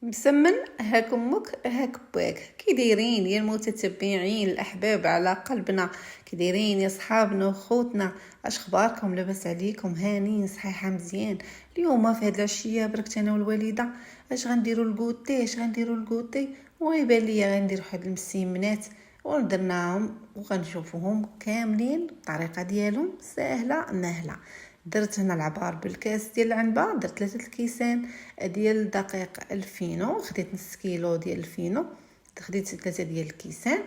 مسمن هاك امك هاك باك. كي دايرين يا المتتبعين الاحباب على قلبنا؟ كي دايرين يا صحابنا وخوتنا؟ اش اخباركم؟ لاباس عليكم؟ هانين صحيحه مزيان؟ اليوم في هاد العشيه بركت انا والوالده اش غنديروا الكوتي ويبان ليا غندير واحد المسيمنات ودرناهم وغنشوفوهم كاملين. الطريقه ديالهم سهله مهله. درت هنا العبار بالكاس ديال العنبه، درت 3 الكيسان ديال دقيق الفينو، خديت نص كيلو ديال الفينو، خديت 3 ديال الكيسان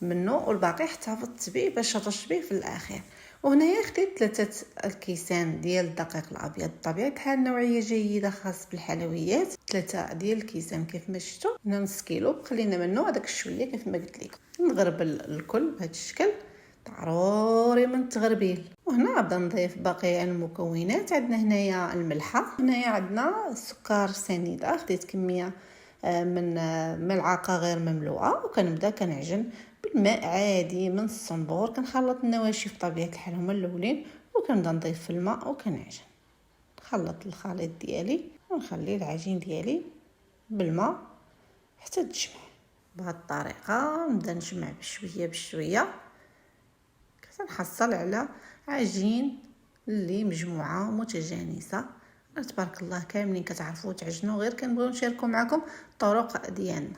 منه والباقي احتفظت به باش نرش به في الاخير. وهنايا خديت 3 الكيسان ديال الدقيق الابيض بطبيعه الحال نوعيه جيده خاص بالحلويات. 3 ديال الكيسان كيف ما شفتوا، هنا نص كيلو خلينا منه هذاك الشويه كيف ما قلت لكم. نغربل الكل بهذا الشكل ضروري من التغربيل. وهنا غنبدا نضيف باقي المكونات. عندنا هنايا الملحه، هنايا عندنا السكر سنيده، خديت كميه من ملعقه غير مملوءه، وكنبدا كنعجن بالماء عادي من الصنبور. كنخلط النواشف بطبيعه الحال هما الاولين، وكنبدا نضيف في الماء وكنعجن. نخلط الخليط ديالي ونخلي العجين ديالي بالماء حتى تجمع. بهذه الطريقه نبدا نجمع بشويه كنحصل على عجين اللي مجموعه متجانسه. تبارك الله كاملين كتعرفوا تعجنوا، غير كنبغيو نشاركوا معكم الطرق ديالنا.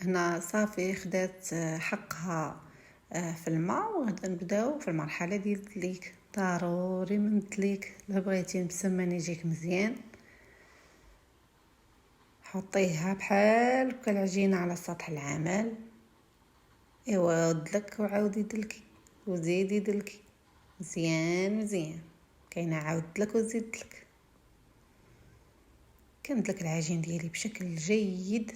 هنا صافي خدات حقها في الماء، وغادي نبداو في المرحله ديال التليك. ضروري من التليك الا بغيتي المسمن يجيك مزيان. حطيها بحال العجينه على سطح العمل، ايوا ودلك وعاودي دلكي وزيدي دلكي مزيان. كاينه عاود لك وزيد لك. كندلك العجين ديالي بشكل جيد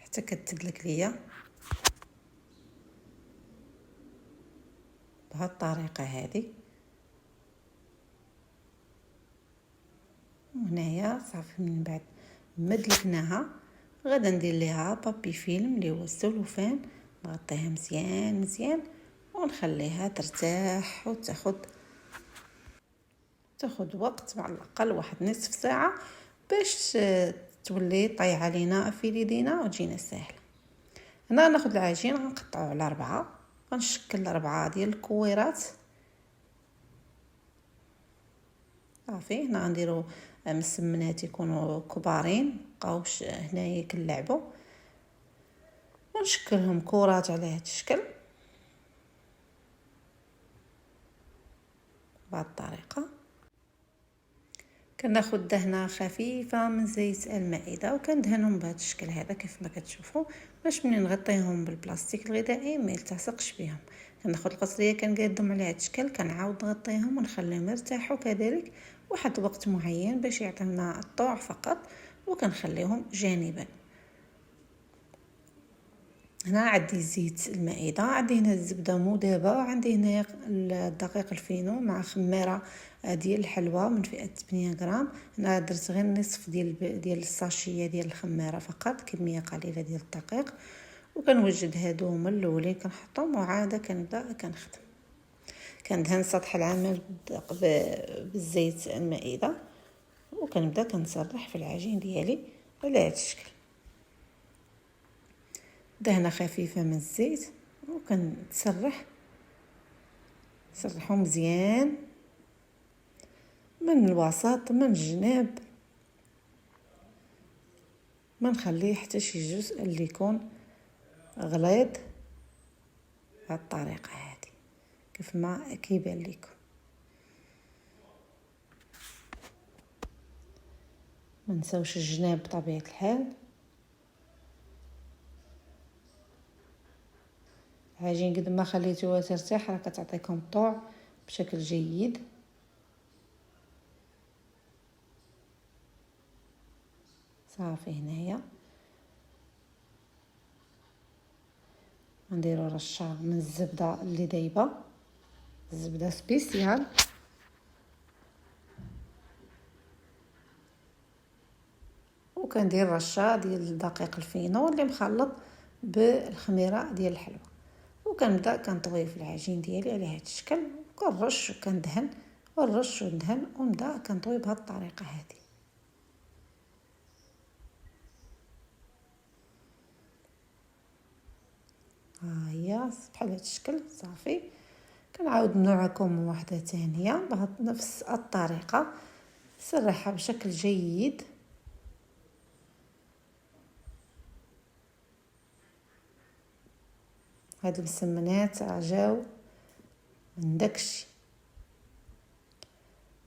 حتى كتدلك ليا بهذه الطريقه هذه. وهنايا صافي من بعد ما دلكناها غادا ندير ليها بابي فيلم اللي هو السلوفان، نغطيها مزيان ونخليها ترتاح وتاخد وقت على الاقل واحد نصف ساعه باش تولي طايعه علينا في يدينا وتجينا سهله. هنا ناخذ العجين غنقطعوه على 4، غنشكل 4 ديال الكويرات. صافي هنا غنديروا مسمنات يكونوا كبارين، مبقاوش هنايا كنلعبوا، ونشكلهم كرات على هذا الشكل بهذه الطريقه. كناخذ دهنه خفيفه من زيت المائده وكندهنهم بهذا الشكل هذا كيف ما كتشوفوا، باش منين نغطيهم بالبلاستيك الغذائي ما يلتصقش بهم. كناخذ القصريه كنقادهم على هذا الشكل، كنعاود نغطيهم ونخليهم يرتاحوا كذلك واحد وقت معين باش يعطينا الطوع فقط، وكنخليهم جانبا. هنا عندي زيت المائده، عندي هنا الزبده مذابه، عندي هنا الدقيق الفينو مع خميره ديال الحلوى من فئه 8 غرام. هنا درت غير نصف ديال الساشيه ديال الخميره فقط، كميه قليله ديال الدقيق. وكنوجد هادو هما الاولين كنحطهم، وعاده كنبدا كنخدم. كندهن سطح العمل بالزيت المائده، وكنبدا كنسرح في العجين ديالي على هذا الشكل. دهنه خفيفه من الزيت سرحوا مزيان من الوسط من الجناب، ما نخليه حتى شي جزء اللي يكون غليظ. بهذه الطريقه هذه كيف ما كيبان لكم. ما نساوش الجناب بطبيعه الحال. العجين قد ما خليتوها ترتاح راه كتعطيكم طوع بشكل جيد. صافي هنايا نديروا رشه من الزبده اللي دايبه، زبده سبيسيال، وكندير رشه ديال دقيق الفينو اللي مخلط بالخميره ديال الحلوى. وكنبدا كنطوي في العجين ديالي على هذا الشكل، كنرش وكندهن ونرش وندهن ونبدا كنطوي بهذه الطريقه هذه. ها هي بحال هذا الشكل صافي. كنعاود نوعكم واحده ثانيه بهذه نفس الطريقه، سرحها بشكل جيد. هاد المسمنات جاو من داكشي،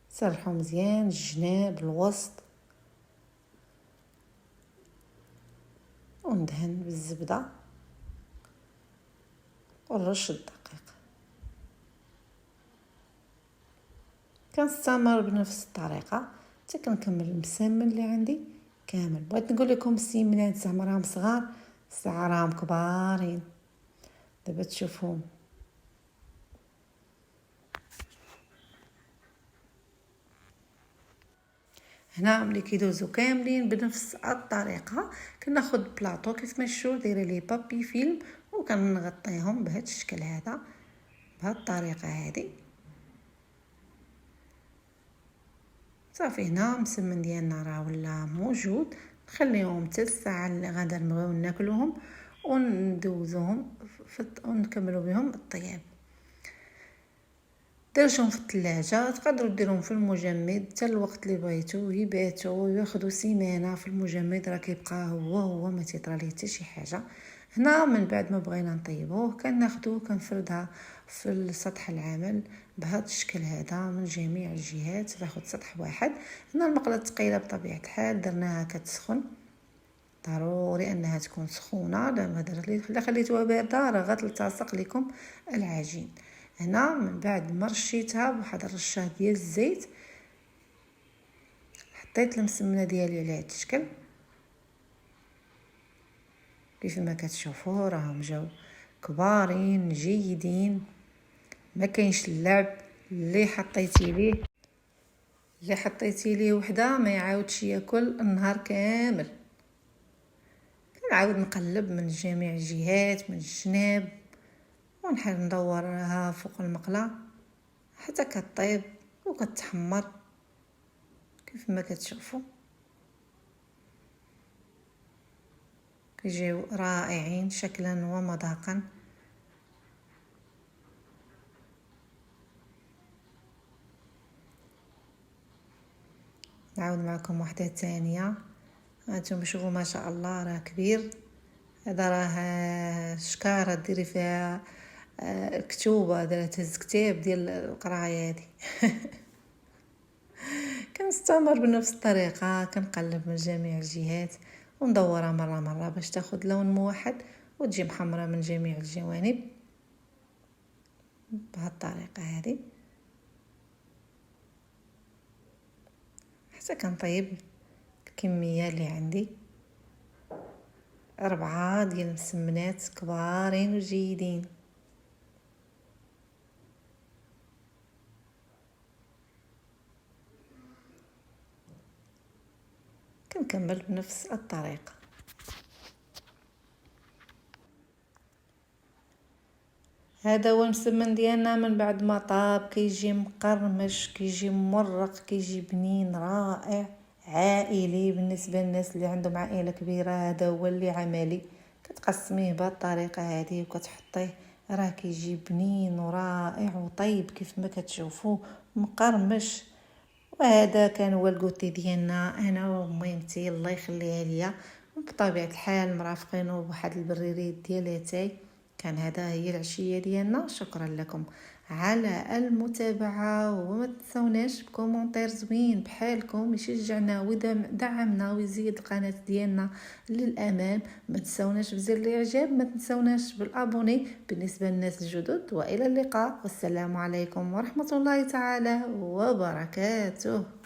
سرحوا مزيان الجناب الوسط وندهن بالزبده ونرش الدقيق. كنستمر بنفس الطريقه حتى كنكمل المسمن اللي عندي كامل. بغيت نقول لكم السيمنات زعما راهم صغار، الساعه راهم كبارين. دابا تشوفوهم. هنا ملي كيدوزو كاملين بنفس الطريقه كناخذ بلاطو كيف ما تشوفوا دايره لي بابي فيلم وكنغطيهم بهذا الشكل هذا بهذه الطريقه هذه صافي. هنا المسمن ديالنا راه ولا موجود، نخليهم حتى الساعه اللي غادا نبغيو ناكلوهم وندوزوهم ونكملوا بهم الطياب. درجهم في الثلاجه، تقدروا ديروهم في المجمد حتى الوقت اللي بغيتو يباتوا ياخذوا سيمانه في المجمد، راه كيبقى هو ما تيطرى ليه حتى شي حاجه. هنا من بعد ما بغينا نطيبوه كناخذوه كنفردها في السطح العمل بهذا الشكل هذا من جميع الجهات، تاخذ سطح واحد. هنا المقله الثقيله بطبيعه الحال درناها كتسخن، ضروري انها تكون سخونه، لا خليتوها بارده راه غتلتصق لكم العجين. هنا من بعد ما رشيتها بواحد الرشه ديال الزيت، حطيت المسمنه ديالي على هذا الشكل كيف ما كتشوفوا راهم جاو كبارين جيدين، ما كاينش اللعب. اللي حطيتي ليه وحده ما يعاودش ياكل النهار كامل. كنعاود نقلب من جميع الجهات من الجناب ونحاول ندورها فوق المقله حتى كطيب وكتحمر كيف ما كتشوفوا. كيجيو رائعين شكلا ومذاقا. نعاود معكم واحده ثانيه. هانتوما شوفوا ما شاء الله راه كبير. هذا راه شكاره ديري فيها كتوبه، درت هز كتاب ديال القرايه هذه. كنستمر بنفس الطريقه، كنقلب من جميع الجهات وندورها مره باش تاخذ لون موحد وتجي محمره من جميع الجوانب بهذه الطريقه هذه حتى كنطيب الكميه اللي عندي. 4 ديال المسمنات كبارين وجيدين. كنكمل بنفس الطريقه. هذا هو المسمن ديالنا من بعد ما طاب، كيجي مقرمش كيجي مرق كيجي بنين رائع عائلي. بالنسبه للناس اللي عندهم عائله كبيره هذا هو اللي عملي. كتقسميه بهذه الطريقه هذه وكتحطيه راه كيجي بنين ورائع وطيب كيف ما كتشوفوا مقرمش. وهذا كان هو الكوتي ديالنا انا وميمتي الله يخليها ليا، بطبيعه الحال مرافقينه بواحد البريريد ديال اتاي. كان هذا هي العشيه ديالنا. شكرا لكم على المتابعه، وما تنسوناش بكومونتير زوين بحالكم يشجعنا ودعمنا ويزيد القناه ديالنا للامام. ما تنسوناش بزر الاعجاب، ما تنسوناش بالابوني بالنسبه للناس الجدد. والى اللقاء والسلام عليكم ورحمه الله تعالى وبركاته.